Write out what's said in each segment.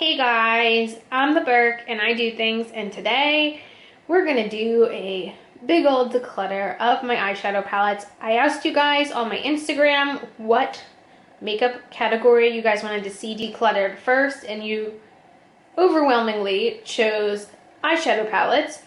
Hey guys, I'm the Burke and I do things, and today we're gonna do a big old declutter of my eyeshadow palettes. I asked you guys on my Instagram what makeup category you guys wanted to see decluttered first, and you overwhelmingly chose eyeshadow palettes.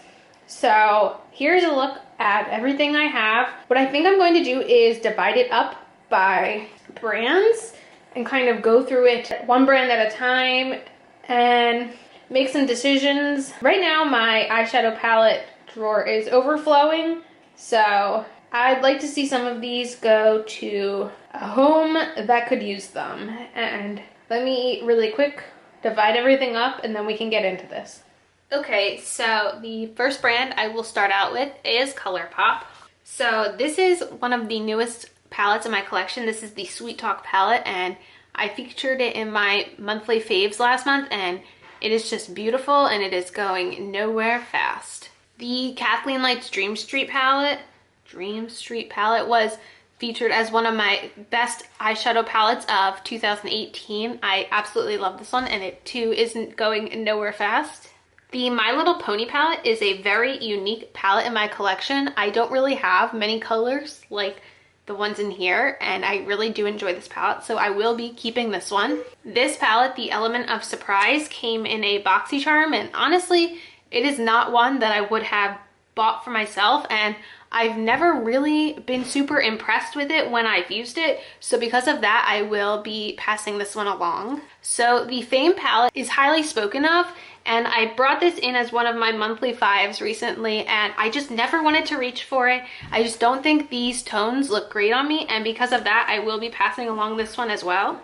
So here's a look at everything I have. What I think I'm going to do is divide it up by brands and kind of go through it one brand at a time and make some decisions. Right now my eyeshadow palette drawer is overflowing, so I'd like to see some of these go to a home that could use them. And let me really quick divide everything up and then we can get into this. Okay, so the first brand I will start out with is Colourpop. So this is one of the newest palettes in my collection. This is the Sweet Talk palette, and I featured it in my monthly faves last month, and it is just beautiful and it is going nowhere fast. The Kathleen Light's Dream Street palette was featured as one of my best eyeshadow palettes of 2018. I absolutely love this one, and it too isn't going nowhere fast. The My Little Pony palette is a very unique palette in my collection. I don't really have many colors like the ones in here, and I really do enjoy this palette, so I will be keeping this one. This palette, the Element of Surprise, came in a BoxyCharm, and honestly, it is not one that I would have bought for myself, and I've never really been super impressed with it when I've used it, so because of that, I will be passing this one along. So the Fame palette is highly spoken of, and I brought this in as one of my monthly fives recently, and I just never wanted to reach for it. I just don't think these tones look great on me, and because of that, I will be passing along this one as well.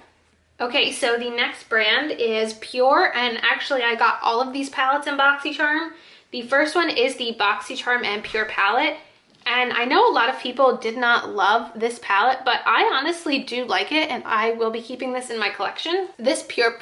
Okay, so the next brand is Pure, and actually I got all of these palettes in BoxyCharm. The first one is the BoxyCharm and Pure palette, and I know a lot of people did not love this palette, but I honestly do like it, and I will be keeping this in my collection. This Pure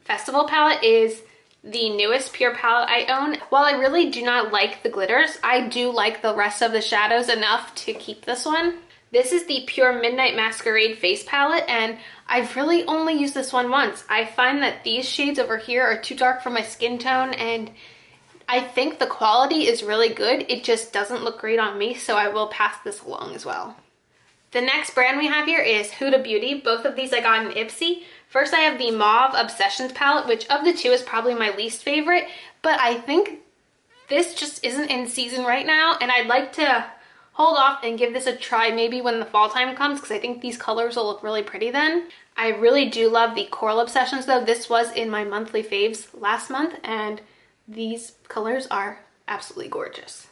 Festival palette is the newest Pure palette I own. While I really do not like the glitters, I do like the rest of the shadows enough to keep this one. This is the Pure Midnight Masquerade face palette, and I've really only used this one once. I find that these shades over here are too dark for my skin tone, and I think the quality is really good. It just doesn't look great on me, so I will pass this along as well. The next brand we have here is Huda Beauty. Both of these I got in Ipsy. First, I have the Mauve Obsessions palette, which of the two is probably my least favorite, but I think this just isn't in season right now, and I'd like to hold off and give this a try maybe when the fall time comes, because I think these colors will look really pretty then. I really do love the Coral Obsessions though. This was in my monthly faves last month, and these colors are absolutely gorgeous.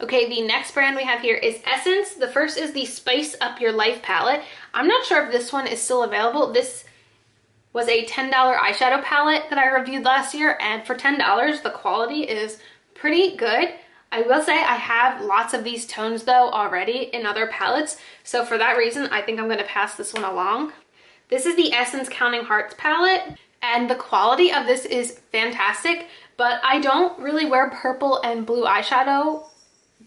Okay, the next brand we have here is Essence. The first is the Spice Up Your Life palette. I'm not sure if this one is still available. This was a $10 eyeshadow palette that I reviewed last year, and for $10, the quality is pretty good. I will say I have lots of these tones though already in other palettes, so for that reason, I think I'm going to pass this one along. This is the Essence Counting Hearts palette, and the quality of this is fantastic, but I don't really wear purple and blue eyeshadow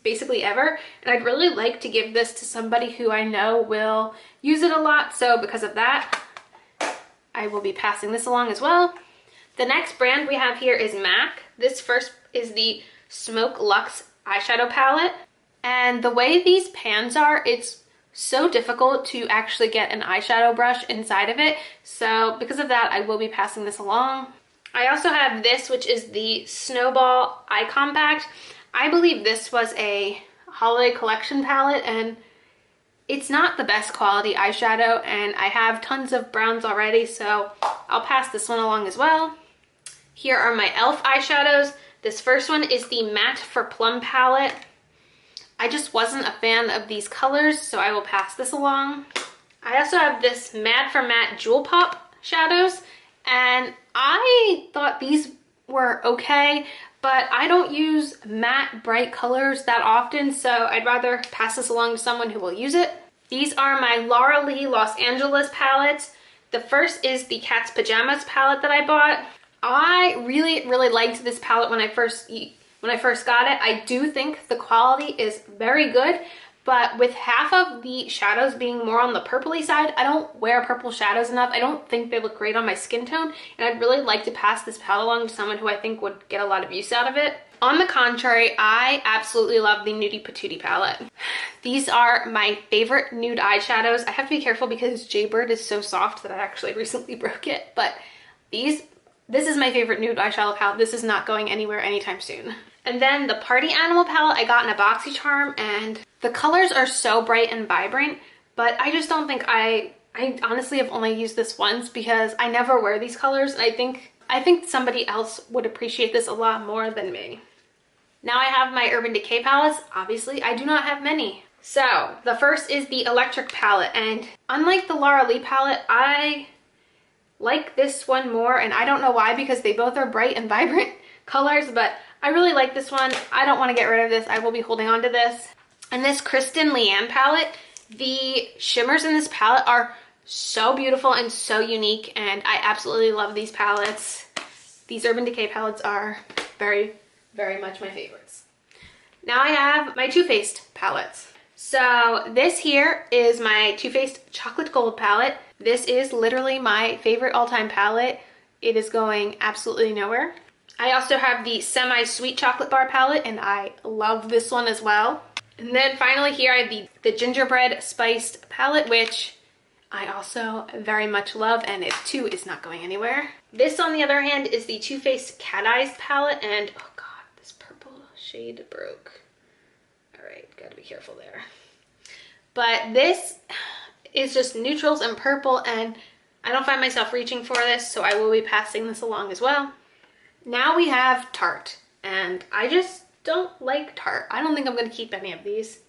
basically ever, and I'd really like to give this to somebody who I know will use it a lot, so because of that, I will be passing this along as well. The next brand we have here is MAC. This first is the Smoke Luxe eyeshadow palette, and the way these pans are, it's so difficult to actually get an eyeshadow brush inside of it, so because of that, I will be passing this along. I also have this, which is the Snowball Eye Compact. I believe this was a holiday collection palette, and it's not the best quality eyeshadow, and I have tons of browns already, so I'll pass this one along as well. Here are my e.l.f. eyeshadows. This first one is the Matte for Plum palette. I just wasn't a fan of these colors, so I will pass this along. I also have this Mad for Matte Jewel Pop shadows, and I thought these were okay, but I don't use matte bright colors that often, so I'd rather pass this along to someone who will use it. These are my Laura Lee Los Angeles palettes. The first is the Cat's Pajamas palette that I bought. I really liked this palette when I first got it. I do think the quality is very good, but with half of the shadows being more on the purpley side, I don't wear purple shadows enough. I don't think they look great on my skin tone, and I'd really like to pass this palette along to someone who I think would get a lot of use out of it. On the contrary, I absolutely love the Nudie Patootie palette. These are my favorite nude eyeshadows. I have to be careful because Jaybird is so soft that I actually recently broke it, but this is my favorite nude eyeshadow palette. This is not going anywhere anytime soon. And then the Party Animal palette I got in a BoxyCharm, and the colors are so bright and vibrant, but I just don't think I honestly have only used this once because I never wear these colors, and I think somebody else would appreciate this a lot more than me. Now I have my Urban Decay palettes. Obviously, I do not have many. So the first is the Electric palette, and unlike the Laura Lee palette, I like this one more, and I don't know why because they both are bright and vibrant colors, but I really like this one. I don't want to get rid of this. I will be holding on to this. And this Kriten Leanne palette, the shimmers in this palette are so beautiful and so unique, and I absolutely love these palettes. These Urban Decay palettes are very, very much my favorites. Now I have my Too Faced palettes. So this here is my Too Faced Chocolate Gold palette. This is literally my favorite all-time palette. It is going absolutely nowhere. I also have the Semi-Sweet Chocolate Bar palette, and I love this one as well. And then finally here I have the Gingerbread Spiced palette, which I also very much love, and it too is not going anywhere. This, on the other hand, is the Too Faced Cat Eyes palette, and oh god, this purple shade broke. Alright, gotta be careful there. But this is just neutrals and purple, and I don't find myself reaching for this, so I will be passing this along as well. Now we have Tarte, and I just don't like Tarte. I don't think I'm going to keep any of these.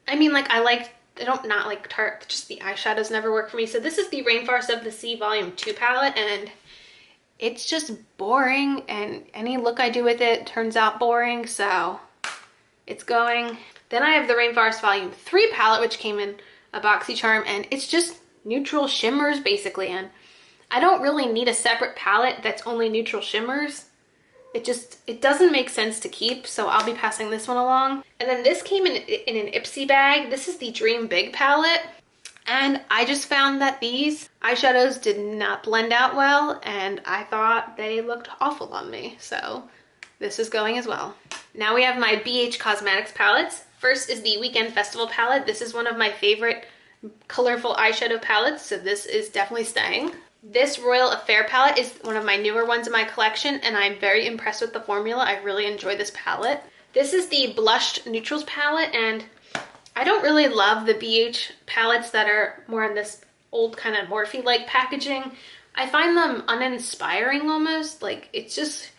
I mean, like, I don't not like Tarte, just the eyeshadows never work for me. So this is the Rainforest of the Sea Volume 2 palette, and it's just boring, and any look I do with it turns out boring, so it's going. Then I have the Rainforest Volume 3 palette, which came in a BoxyCharm, and it's just neutral shimmers, basically, and I don't really need a separate palette that's only neutral shimmers. It doesn't make sense to keep, so I'll be passing this one along. And then this came in an Ipsy bag. This is the Dream Big palette, and I just found that these eyeshadows did not blend out well, and I thought they looked awful on me, so this is going as well. Now we have my BH Cosmetics palettes. First is the Weekend Festival palette. This is one of my favorite colorful eyeshadow palettes, so this is definitely staying. This Royal Affair palette is one of my newer ones in my collection, and I'm very impressed with the formula. I really enjoy this palette. This is the Blushed Neutrals palette, and I don't really love the BH palettes that are more in this old kind of Morphe-like packaging. I find them uninspiring almost. Like, it just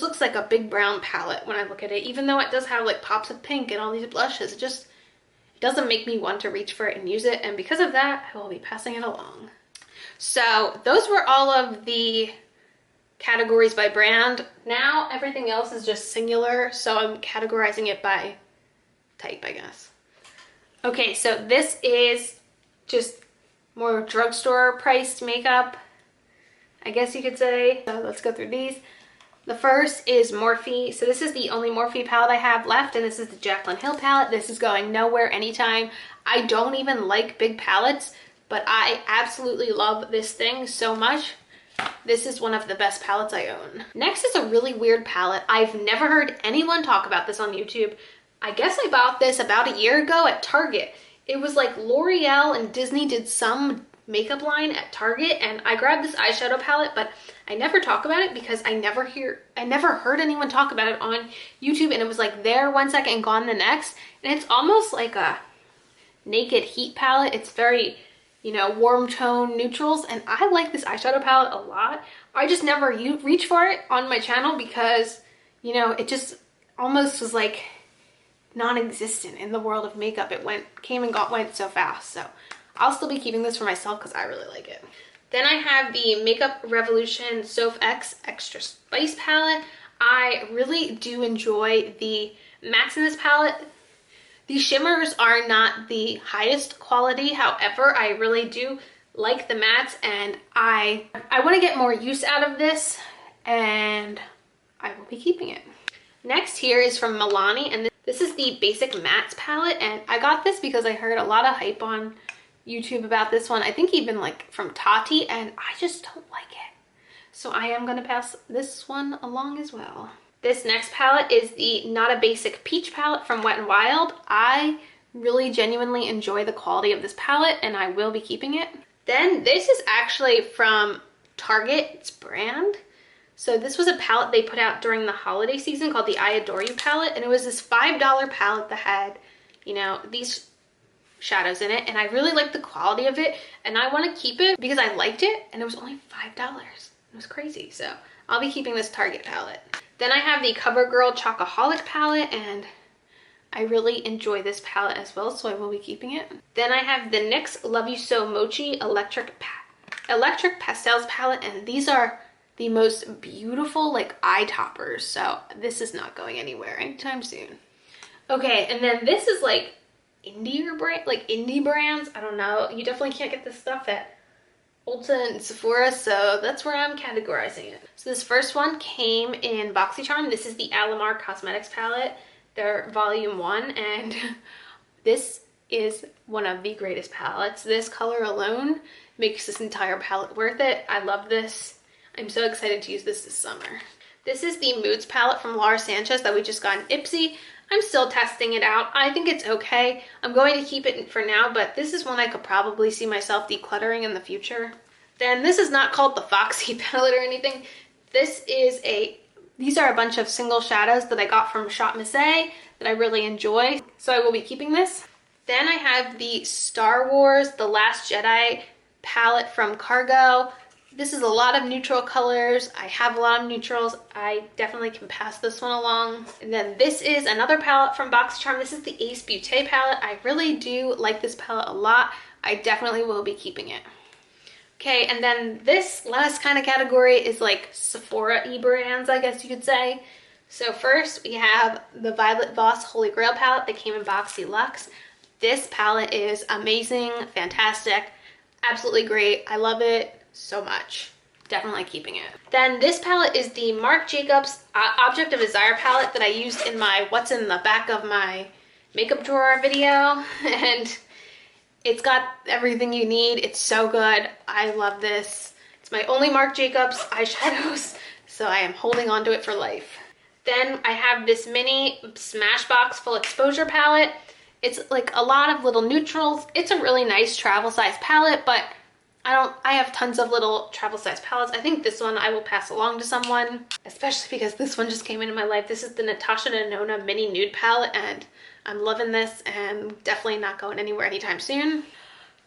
looks like a big brown palette when I look at it, even though it does have like pops of pink and all these blushes. It doesn't make me want to reach for it and use it, and because of that, I will be passing it along. So those were all of the categories by brand. Now everything else is just singular, so I'm categorizing it by type, I guess. Okay, so this is just more drugstore priced makeup, I guess you could say. So let's go through these. The first is Morphe. So this is the only Morphe palette I have left, and this is the Jaclyn Hill palette. This is going nowhere anytime. I don't even like big palettes, but I absolutely love this thing so much. This is one of the best palettes I own. Next is a really weird palette. I've never heard anyone talk about this on YouTube. I guess I bought this about a year ago at Target. It was like L'Oreal and Disney did some makeup line at Target, and I grabbed this eyeshadow palette, but I never talk about it because I never heard anyone talk about it on YouTube, and it was like there one second and gone the next. And it's almost like a Naked Heat palette. It's very, you know, warm tone neutrals, and I like this eyeshadow palette a lot. I just never reach for it on my channel because, you know, it just almost was like non-existent in the world of makeup. It came and went so fast. So I'll still be keeping this for myself because I really like it. Then I have the Makeup Revolution Soph X Extra Spice palette. I really do enjoy the mattes in this palette. The shimmers are not the highest quality, however, I really do like the mattes, and I want to get more use out of this, and I will be keeping it. Next here is from Milani, and This is the Basic Mattes palette, and I got this because I heard a lot of hype on YouTube about this one. I think even like from Tati, and I just don't like it. So I am gonna pass this one along as well. This next palette is the Not a Basic Peach palette from Wet n Wild. I really genuinely enjoy the quality of this palette, and I will be keeping it. Then this is actually from Target's brand. So this was a palette they put out during the holiday season called the I Adore You palette, and it was this $5 palette that had, you know, these shadows in it, and I really liked the quality of it, and I want to keep it because I liked it, and it was only $5. It was crazy, so I'll be keeping this Target palette. Then I have the CoverGirl Chocoholic palette, and I really enjoy this palette as well, so I will be keeping it. Then I have the NYX Love You So Mochi Electric Pastels palette, and these are the most beautiful like eye toppers, so this is not going anywhere anytime soon. Okay, and then this is like indie brands. I don't know, you definitely can't get this stuff at Ulta and Sephora, so that's where I'm categorizing it. So this first one came in BoxyCharm. This is the Alamar Cosmetics palette, their volume 1, and this is one of the greatest palettes. This color alone makes this entire palette worth it. I love this. I'm so excited to use this summer. This is the Moods palette from Laura Sanchez that we just got in Ipsy. I'm still testing it out. I think it's okay. I'm going to keep it for now, but this is one I could probably see myself decluttering in the future. Then this is not called the Foxy palette or anything. These are a bunch of single shadows that I got from Shop Missy that I really enjoy, so I will be keeping this. Then I have the Star Wars The Last Jedi palette from Cargo. This is a lot of neutral colors. I have a lot of neutrals. I definitely can pass this one along. And then this is another palette from BoxyCharm. This is the Ace Beauté palette. I really do like this palette a lot. I definitely will be keeping it. Okay, and then this last kind of category is like Sephora-y brands, I guess you could say. So first we have the Violet Voss Holy Grail palette that came in Boxy Luxe. This palette is amazing, fantastic, absolutely great. I love it so much. Definitely keeping it. Then this palette is the Marc Jacobs Object of Desire palette that I used in my what's in the back of my makeup drawer video, and it's got everything you need. It's so good. I love this. It's my only Marc Jacobs eyeshadows, so I am holding on to it for life. Then I have this mini Smashbox Full Exposure palette. It's like a lot of little neutrals. It's a really nice travel size palette, but I have tons of little travel size palettes. I think this one I will pass along to someone, especially because this one just came into my life. This is the Natasha Denona Mini Nude palette, and I'm loving this and definitely not going anywhere anytime soon.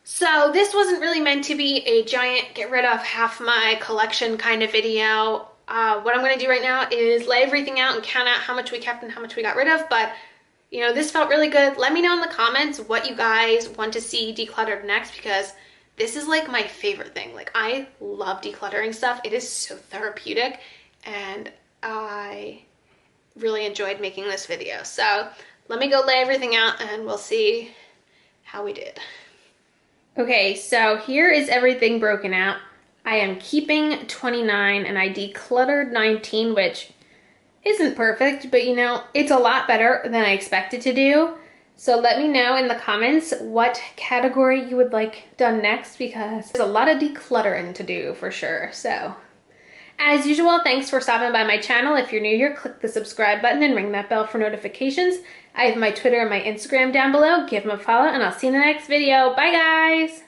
So this wasn't really meant to be a giant get rid of half my collection kind of video. What I'm going to do right now is lay everything out and count out how much we kept and how much we got rid of, but you know, this felt really good. Let me know in the comments what you guys want to see decluttered next, because this is like my favorite thing. Like, I love decluttering stuff. It is so therapeutic, and I really enjoyed making this video. So let me go lay everything out and we'll see how we did. Okay, so here is everything broken out. I am keeping 29 and I decluttered 19, which isn't perfect, but you know, it's a lot better than I expected to do. So let me know in the comments what category you would like done next, because there's a lot of decluttering to do for sure. So as usual, thanks for stopping by my channel. If you're new here, click the subscribe button and ring that bell for notifications. I have my Twitter and my Instagram down below. Give them a follow, and I'll see you in the next video. Bye guys!